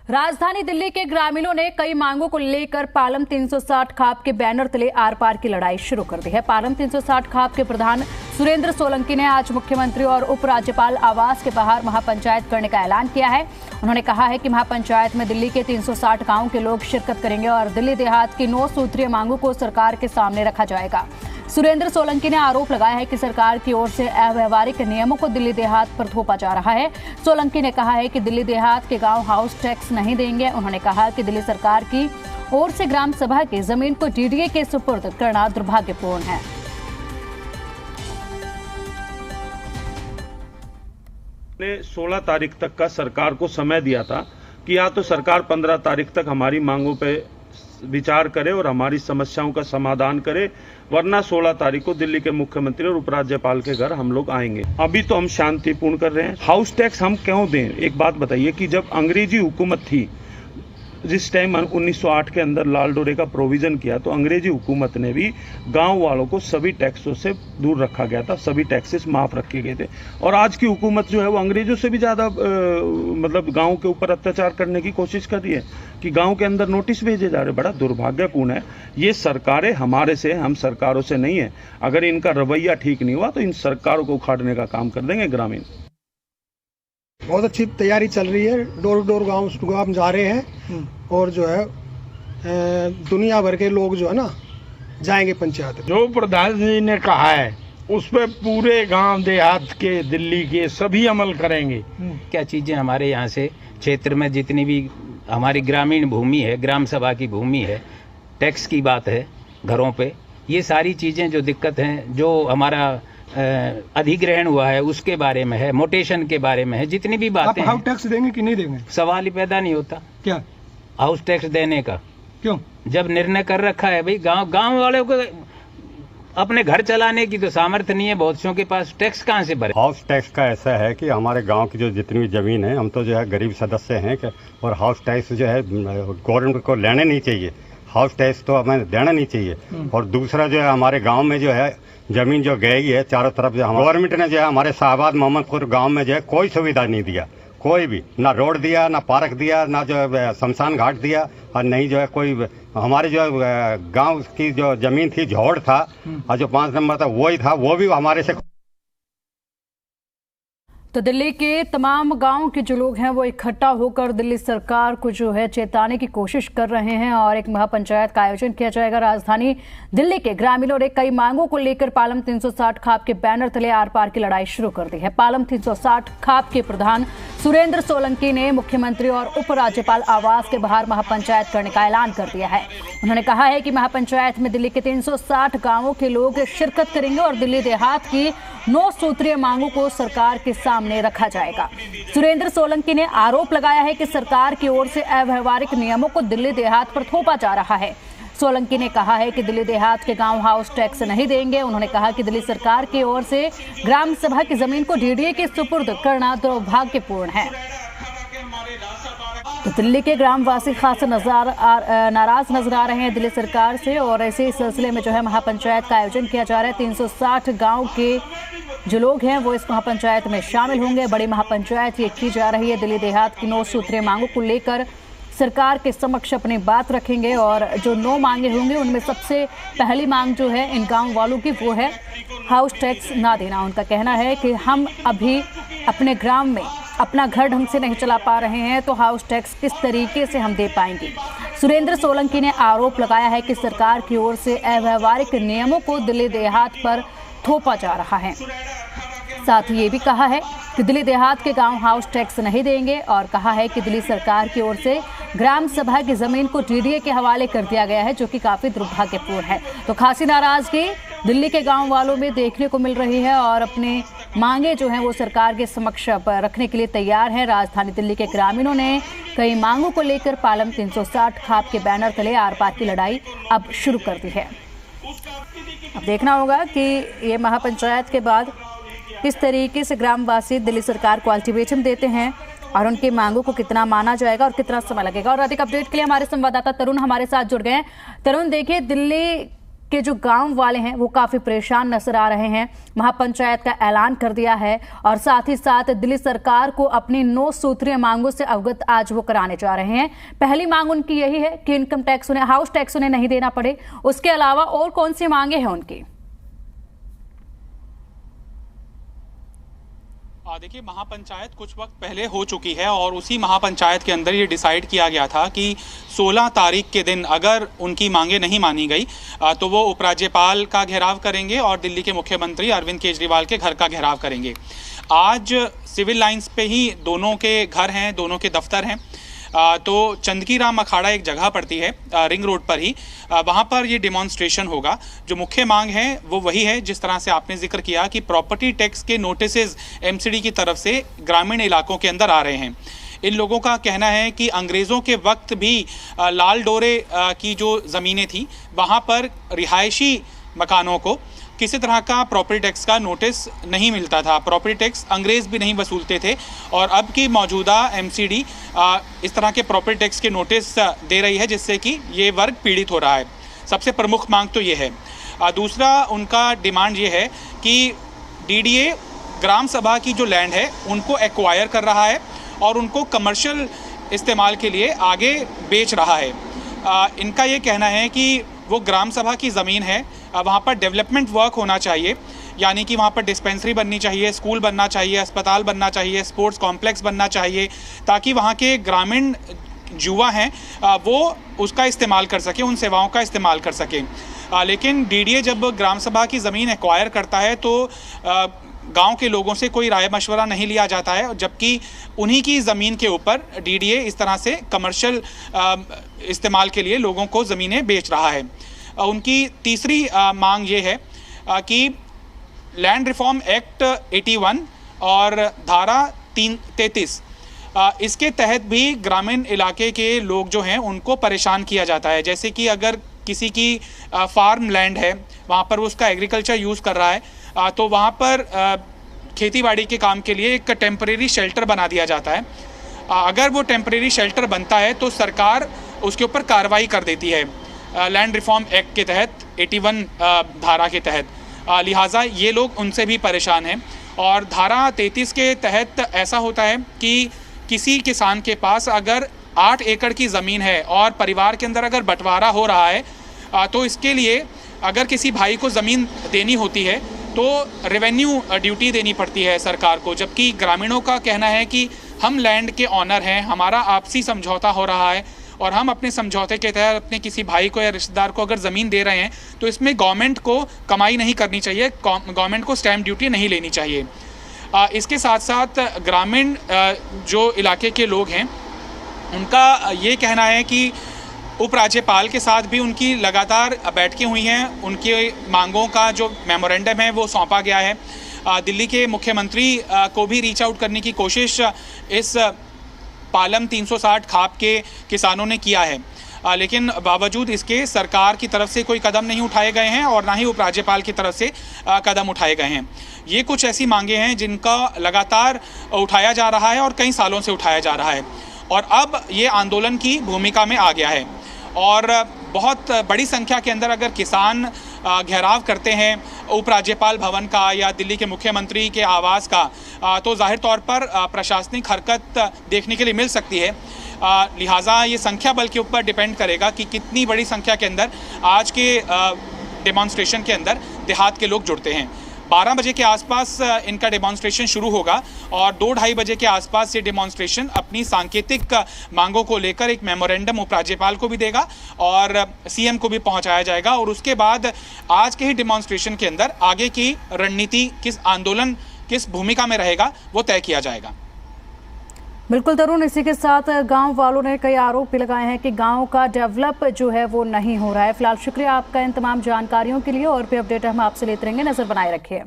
राजधानी दिल्ली के ग्रामीणों ने कई मांगों को लेकर पालम 360 खाप के बैनर तले आर पार की लड़ाई शुरू कर दी है। पालम 360 खाप के प्रधान सुरेंद्र सोलंकी ने आज मुख्यमंत्री और उपराज्यपाल आवास के बाहर महापंचायत करने का ऐलान किया है। उन्होंने कहा है कि महापंचायत में दिल्ली के 360 गांवों के लोग शिरकत करेंगे और दिल्ली देहात की 9 सूत्रीय मांगों को सरकार के सामने रखा जाएगा। सुरेंद्र सोलंकी ने आरोप लगाया है कि सरकार की ओर से अव्यवहारिक नियमों को दिल्ली देहात पर थोपा जा रहा है। सोलंकी ने कहा है कि दिल्ली देहात के गांव हाउस टैक्स नहीं देंगे। उन्होंने कहा कि दिल्ली सरकार की ओर से ग्राम सभा की जमीन को डीडीए के सुपुर्द करना दुर्भाग्यपूर्ण है। ने 16 तारीख तक का सरकार को समय दिया था कि या तो सरकार 15 तारीख तक हमारी मांगों पे विचार करे और हमारी समस्याओं का समाधान करे, वरना 16 तारीख को दिल्ली के मुख्यमंत्री और उपराज्यपाल के घर हम लोग आएंगे। अभी तो हम शांतिपूर्ण कर रहे हैं। हाउस टैक्स हम क्यों दें? एक बात बताइए कि जब अंग्रेजी हुकूमत थी, जिस टाइम 1908 के अंदर लाल डोरे का प्रोविजन किया, तो अंग्रेजी हुकूमत ने भी गांव वालों को सभी टैक्सों से दूर रखा गया था, सभी टैक्सेस माफ रखे गए थे। और आज की हुकूमत जो है वो अंग्रेजों से भी ज़्यादा मतलब गांव के ऊपर अत्याचार करने की कोशिश कर रही है कि गांव के अंदर नोटिस भेजे जा रहे। बड़ा दुर्भाग्यपूर्ण है। ये सरकारें हमारे से, हम सरकारों से नहीं है। अगर इनका रवैया ठीक नहीं हुआ तो इन सरकारों को उखाड़ने का काम कर देंगे ग्रामीण। बहुत अच्छी तैयारी चल रही है। डोर टू डोर गांव जा रहे हैं और जो है दुनिया भर के लोग जो है ना जाएंगे पंचायत। जो प्रधान जी ने कहा है उस पर पूरे गांव देहात के दिल्ली के सभी अमल करेंगे। क्या चीज़ें हमारे यहाँ से क्षेत्र में जितनी भी हमारी ग्रामीण भूमि है, ग्राम सभा की भूमि है, टैक्स की बात है घरों पे, ये सारी चीज़ें जो दिक्कत हैं, जो हमारा अधिग्रहण हुआ है उसके बारे में है, मोटेशन के बारे में है, जितनी भी बातें हाउस टैक्स देंगे कि नहीं देंगे? सवाल ही पैदा नहीं होता क्या हाउस टैक्स देने का। क्यों? जब निर्णय कर रखा है भाई, गांव वालों को अपने घर चलाने की तो सामर्थ्य नहीं है, बहुत से के पास टैक्स कहाँ से भरे। हाउस टैक्स का ऐसा है कि हमारे गांव की जो जितनी भी जमीन है, हम तो जो है गरीब सदस्य हैं और हाउस टैक्स जो है गवर्नमेंट को लेने नहीं चाहिए। हाउस टैक्स तो हमें देना नहीं चाहिए। और दूसरा जो है हमारे गांव में जो है जमीन जो गई है चारों तरफ, जो गवर्नमेंट ने जो है हमारे शाहबाद मोहम्मदपुर गांव में जो है कोई सुविधा नहीं दिया, कोई भी ना रोड दिया, ना पार्क दिया, ना जो है शमशान घाट दिया, और नहीं जो है कोई हमारे जो गांव की जो जमीन थी झोड़ था और जो 5 नंबर था वही था, वो भी हमारे से। तो दिल्ली के तमाम गांव के जो लोग हैं वो इकट्ठा होकर दिल्ली सरकार को जो है चेताने की कोशिश कर रहे हैं और एक महापंचायत का आयोजन किया जाएगा। राजधानी दिल्ली के ग्रामीणों ने कई मांगों को लेकर पालम 360 खाप के बैनर तले आर पार की लड़ाई शुरू कर दी है। पालम 360 खाप के प्रधान सुरेंद्र सोलंकी ने मुख्यमंत्री और उपराज्यपाल आवास के बाहर महापंचायत करने का ऐलान कर दिया है। उन्होंने कहा है कि महापंचायत में दिल्ली के 360 गांवों के लोग शिरकत करेंगे और दिल्ली देहात की 9 सूत्रीय मांगों को सरकार के सामने रखा जाएगा। सुरेंद्र सोलंकी ने आरोप लगाया है कि सरकार की ओर से अव्यवहारिक नियमों को दिल्ली देहात पर थोपा जा रहा है। सोलंकी ने कहा है कि दिल्ली देहात के गांव हाउस टैक्स नहीं देंगे। उन्होंने कहा कि दिल्ली सरकार की ओर से ग्राम सभा की जमीन को डीडीए के सुपुर्द करना दुर्भाग्यपूर्ण है। तो दिल्ली के ग्रामवासी खास नाराज नजर आ रहे हैं दिल्ली सरकार से और ऐसे सिलसिले में जो है महापंचायत का आयोजन किया जा रहा है। 360 गांव के जो लोग हैं वो इस महापंचायत में शामिल होंगे। बड़ी महापंचायत ये की जा रही है। दिल्ली देहात की 9 सूत्रीय मांगों को लेकर सरकार के समक्ष अपनी बात रखेंगे और जो 9 मांगे होंगे उनमें सबसे पहली मांग जो है इन गांव वालों की वो है हाउस टैक्स ना देना। उनका कहना है कि हम अभी अपने ग्राम में अपना घर ढंग से नहीं चला पा रहे हैं, तो हाउस टैक्स किस तरीके से हम दे पाएंगे। सुरेंद्र सोलंकी ने आरोप लगाया है कि सरकार की ओर से अव्यवहारिक नियमों को दिल्ली देहात पर थोपा जा रहा है। साथ ही ये भी कहा है कि दिल्ली देहात के गांव हाउस टैक्स नहीं देंगे और कहा है कि दिल्ली सरकार की ओर से ग्राम सभा की जमीन को डीडीए के हवाले कर दिया गया है, जो कि काफी दुर्भाग्यपूर्ण है। तो खासी नाराजगी दिल्ली के गांव वालों में देखने को मिल रही है और अपने मांगे जो हैं वो सरकार के समक्ष रखने के लिए तैयार हैं। राजधानी दिल्ली के ग्रामीणों ने कई मांगों को लेकर पालम 360 खाप के बैनर तले आर पार की लड़ाई अब शुरू कर दी है। अब देखना होगा कि ये महापंचायत के बाद किस तरीके से ग्रामवासी दिल्ली सरकार को अल्टीमेटम देते हैं और उनकी मांगों को कितना माना जाएगा और कितना समय लगेगा। और अधिक अपडेट के लिए हमारे संवाददाता तरुण हमारे साथ जुड़ गए हैं। तरुण, देखिए दिल्ली के जो गांव वाले हैं वो काफी परेशान नजर आ रहे हैं। महापंचायत का ऐलान कर दिया है और साथ ही साथ दिल्ली सरकार को अपनी 9 सूत्रीय मांगों से अवगत आज वो कराने जा रहे हैं। पहली मांग उनकी यही है कि इनकम टैक्स उन्हें, हाउस टैक्स उन्हें नहीं देना पड़े। उसके अलावा और कौन सी मांगे हैं उनकी? देखिए, महापंचायत कुछ वक्त पहले हो चुकी है और उसी महापंचायत के अंदर ये डिसाइड किया गया था कि 16 तारीख के दिन अगर उनकी मांगे नहीं मानी गई तो वो उपराज्यपाल का घेराव करेंगे और दिल्ली के मुख्यमंत्री अरविंद केजरीवाल के घर का घेराव करेंगे। आज सिविल लाइंस पे ही दोनों के घर हैं, दोनों के दफ्तर हैं। तो चंदकी राम अखाड़ा एक जगह पड़ती है रिंग रोड पर ही, वहाँ पर ये डिमॉन्स्ट्रेशन होगा। जो मुख्य मांग है वो वही है जिस तरह से आपने जिक्र किया कि प्रॉपर्टी टैक्स के नोटिसेज एमसीडी की तरफ से ग्रामीण इलाकों के अंदर आ रहे हैं। इन लोगों का कहना है कि अंग्रेज़ों के वक्त भी लाल डोरे की जो ज़मीनें थी वहाँ पर रिहायशी मकानों को किसी तरह का प्रॉपर्टी टैक्स का नोटिस नहीं मिलता था। प्रॉपर्टी टैक्स अंग्रेज़ भी नहीं वसूलते थे और अब की मौजूदा एमसीडी इस तरह के प्रॉपर्टी टैक्स के नोटिस दे रही है जिससे कि ये वर्ग पीड़ित हो रहा है। सबसे प्रमुख मांग तो ये है। दूसरा उनका डिमांड ये है कि डीडीए ग्राम सभा की जो लैंड है उनको एक्वायर कर रहा है और उनको कमर्शियल इस्तेमाल के लिए आगे बेच रहा है। इनका ये कहना है कि वो ग्राम सभा की ज़मीन है, वहाँ पर डेवलपमेंट वर्क होना चाहिए, यानी कि वहाँ पर डिस्पेंसरी बननी चाहिए, स्कूल बनना चाहिए, अस्पताल बनना चाहिए, स्पोर्ट्स कॉम्प्लेक्स बनना चाहिए, ताकि वहाँ के ग्रामीण युवा हैं वो उसका इस्तेमाल कर सके, उन सेवाओं का इस्तेमाल कर सके। लेकिन डीडीए जब ग्राम सभा की ज़मीन एक्वायर करता है तो गांव के लोगों से कोई राय मशवरा नहीं लिया जाता है, जबकि उन्हीं की ज़मीन के ऊपर डीडीए इस तरह से कमर्शियल इस्तेमाल के लिए लोगों को ज़मीनें बेच रहा है। उनकी तीसरी मांग ये है कि लैंड रिफॉर्म एक्ट 81 और धारा 33 इसके तहत भी ग्रामीण इलाके के लोग जो हैं उनको परेशान किया जाता है। जैसे कि अगर किसी की फार्म लैंड है, वहाँ पर वो उसका एग्रीकल्चर यूज़ कर रहा है तो वहाँ पर खेतीबाड़ी के काम के लिए एक टेम्परेरी शेल्टर बना दिया जाता है। अगर वो टेम्परेरी शेल्टर बनता है तो सरकार उसके ऊपर कार्रवाई कर देती है लैंड रिफॉर्म एक्ट के तहत, 81 धारा के तहत। लिहाजा ये लोग उनसे भी परेशान हैं। और धारा 33 के तहत ऐसा होता है कि किसी किसान के पास अगर 8 एकड़ की ज़मीन है और परिवार के अंदर अगर बंटवारा हो रहा है तो इसके लिए अगर किसी भाई को ज़मीन देनी होती है तो रेवेन्यू ड्यूटी देनी पड़ती है सरकार को, जबकि ग्रामीणों का कहना है कि हम लैंड के ऑनर हैं, हमारा आपसी समझौता हो रहा है और हम अपने समझौते के तहत अपने किसी भाई को या रिश्तेदार को अगर ज़मीन दे रहे हैं तो इसमें गवर्नमेंट को कमाई नहीं करनी चाहिए, गवर्नमेंट को स्टैम्प ड्यूटी नहीं लेनी चाहिए। इसके साथ साथ ग्रामीण जो इलाके के लोग हैं उनका ये कहना है कि उपराज्यपाल के साथ भी उनकी लगातार बैठकें हुई हैं, उनकी मांगों का जो मेमोरेंडम है वो सौंपा गया है। दिल्ली के मुख्यमंत्री को भी रीच आउट करने की कोशिश इस पालम 360 खाप के किसानों ने किया है, लेकिन बावजूद इसके सरकार की तरफ से कोई कदम नहीं उठाए गए हैं और ना ही उपराज्यपाल की तरफ से कदम उठाए गए हैं। ये कुछ ऐसी मांगे हैं जिनका लगातार उठाया जा रहा है और कई सालों से उठाया जा रहा है और अब ये आंदोलन की भूमिका में आ गया है। और बहुत बड़ी संख्या के अंदर अगर किसान घेराव करते हैं उपराज्यपाल भवन का या दिल्ली के मुख्यमंत्री के आवास का तो जाहिर तौर पर प्रशासनिक हरकत देखने के लिए मिल सकती है। लिहाजा ये संख्या बल के ऊपर डिपेंड करेगा कि कितनी बड़ी संख्या के अंदर आज के डेमॉन्स्ट्रेशन के अंदर देहात के लोग जुड़ते हैं। 12 बजे के आसपास इनका डेमॉन्स्ट्रेशन शुरू होगा और 2-2:30 बजे के आसपास ये डेमॉन्स्ट्रेशन अपनी सांकेतिक मांगों को लेकर एक मेमोरेंडम उपराज्यपाल को भी देगा और सीएम को भी पहुंचाया जाएगा और उसके बाद आज के ही डेमॉन्स्ट्रेशन के अंदर आगे की रणनीति, किस आंदोलन किस भूमिका में रहेगा वो तय किया जाएगा। बिल्कुल तरुण, इसी के साथ गांव वालों ने कई आरोप भी लगाए हैं कि गांव का डेवलप जो है वो नहीं हो रहा है। फिलहाल शुक्रिया आपका इन तमाम जानकारियों के लिए और भी अपडेट हम आपसे लेते रहेंगे, नजर बनाए रखिए।